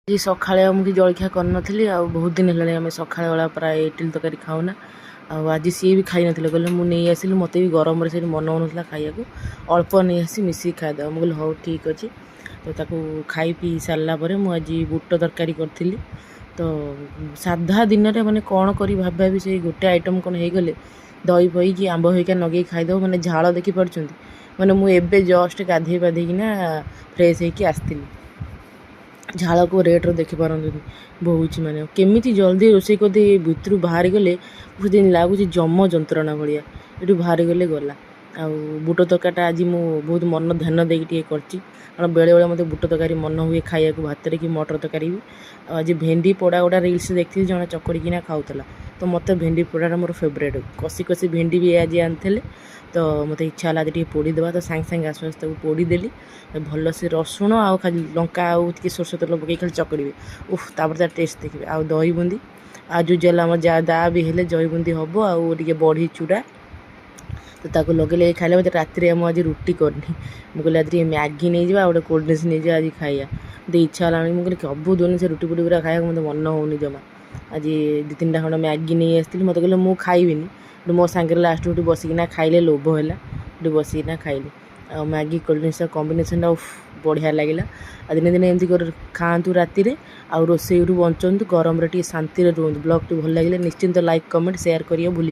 ଆଜି ସକାଳେ ମୁଁ କିଛି ଜଳଖିଆ କରିନଥିଲି ଆଉ ବହୁତ ଦିନ ହେଲାଣି ଆମେ ସକାଳେ ବେଳା ପ୍ରାୟ ଇଟିଲି ତରକାରୀ ଖାଉନା। ଆଉ ଆଜି ସିଏ ବି ଖାଇନଥିଲେ, କହିଲେ ମୁଁ ନେଇ ଆସିଲି, ମୋତେ ବି ଗରମରେ ସେଇଠି ମନ ହେଉନଥିଲା ଖାଇବାକୁ, ଅଳ୍ପ ନେଇ ଆସି ମିଶିକି ଖାଇଦେବା। ମୁଁ କହିଲି ହଉ ଠିକ୍ ଅଛି। ତ ତାକୁ ଖାଇ ପିଇ ସାରିଲା ପରେ ମୁଁ ଆଜି ବୁଟ ତରକାରୀ କରିଥିଲି। ତ ସାଧା ଦିନରେ ମାନେ କ'ଣ କରି ଭାବି ସେଇ ଗୋଟେ ଆଇଟମ୍ କ'ଣ ହେଇଗଲେ ଦହି ଫହିକି ଆମ୍ବ ହେଇକା ନଗେଇକି ଖାଇଦେବ, ମାନେ ଝାଳ ଦେଖିପାରୁଛନ୍ତି। ମାନେ ମୁଁ ଏବେ ଜଷ୍ଟ ଗାଧେଇ ପାଧେଇକିନା ଫ୍ରେଶ୍ ହେଇକି ଆସିଥିଲି। ଝାଳକୁ ରେଟ୍ର ଦେଖିପାରନ୍ତୁନି ବହୁଛି, ମାନେ କେମିତି ଜଲ୍ଦି ରୋଷେଇ କରିଦେଇ ଏ ଭିତରୁ ବାହାରିଗଲେ ଯେମିତି ଲାଗୁଛି ଯମ ଯନ୍ତ୍ରଣା ଭଳିଆ। ଏଠୁ ବାହାରିଗଲେ ଗଲା। ଆଉ ବୁଟ ତରକାରୀଟା ଆଜି ମୁଁ ବହୁତ ମନ ଧ୍ୟାନ ଦେଇକି ଟିକେ କରିଛି, କାରଣ ବେଳେବେଳେ ମୋତେ ବୁଟ ତରକାରୀ ମନ ହୁଏ ଖାଇବାକୁ ଭାତରେ କି ମଟର ତରକାରୀ ବି। ଆଉ ଆଜି ଭେଣ୍ଡି ପୋଡ଼ା ଗୋଟା ରିଲ୍ସ ଦେଖିଥିଲି, ଜଣେ ଚକଡ଼ିକିନା ଖାଉଥିଲା। ତ ମୋତେ ଭେଣ୍ଡି ପୋଡ଼ାଟା ମୋର ଫେଭରେଟ୍। କଷି କଷି ଭେଣ୍ଡି ବି ଆଜି ଆଣିଥିଲେ, ତ ମୋତେ ଇଚ୍ଛା ହେଲା ଆଜି ଟିକେ ପୋଡ଼ିଦେବା। ତ ସାଙ୍ଗେ ସାଙ୍ଗେ ଆସୁ ଆସୁ ତାକୁ ପୋଡ଼ିଦେଲି। ଭଲସେ ରସୁଣ ଆଉ ଖାଲି ଲଙ୍କା ଆଉ ଟିକେ ସୋରିଷ ତେଲ ପକେଇ ଖାଲି ଚକଡ଼ିବେ। ତାପରେ ତା ଟେଷ୍ଟ ଦେଖିବେ। ଆଉ ଦହି ବୁନ୍ଦି ଆଉ ୟୁଜୁଆଲ୍ ଆମର ଯାହା ଦାଆ ବି ହେଲେ ଦହି ବୁନ୍ଦି ହେବ, ଆଉ ଟିକେ ବଢ଼ି ଚୁଡ଼ା, ତ ତାକୁ ଲଗେଇଲେ ଖାଇଲେ। ମୋତେ ରାତିରେ ମୁଁ ଆଜି ରୁଟି କରିନି, ମୁଁ କହିଲି ଆଜି ଟିକେ ମ୍ୟାଗି ନେଇଯିବା ଆଉ ଗୋଟେ କୋଲ୍ଡ ଡ୍ରିଙ୍କ୍ସ ନେଇଯିବା, ଆଜି ଖାଇବା। ମୋତେ ଇଚ୍ଛା ହେଲାଣି, ମୁଁ କହିଲି ସବୁଦିନ ସେ ରୁଟି ଫୁଟି ଗୁଡ଼ା ଖାଇବାକୁ ମୋତେ ମନ ହେଉନି ଜମା। ଆଜି 2-3ଟା ଖଣ୍ଡ ମ୍ୟାଗି ନେଇ ଆସିଥିଲି, ମୋତେ କହିଲେ ମୁଁ ଖାଇବିନି, ମୋ ସାଙ୍ଗରେ ଲାଷ୍ଟକୁ ବସିକିନା ଖାଇଲେ, ଲୋଭ ହେଲା, ଏଠି ବସିକିନା ଖାଇଲି। ଆଉ ମ୍ୟାଗି କୋଲ୍ଡ ଡ୍ରିଙ୍କ୍ସର କମ୍ବିନେସନ୍ଟା ବଢ଼ିଆ ଲାଗିଲା। ଆଉ ଦିନେ ଦିନେ ଏମିତି କରି ଖାଆନ୍ତୁ ରାତିରେ, ଆଉ ରୋଷେଇରୁ ବଞ୍ଚନ୍ତୁ, ଗରମରେ ଟିକେ ଶାନ୍ତିରେ ରୁହନ୍ତୁ। ବ୍ଲଗ୍ଟି ଭଲ ଲାଗିଲେ ନିଶ୍ଚିନ୍ତ ଲାଇକ୍, କମେଣ୍ଟ, ସେୟାର କରିବା ଭୁଲି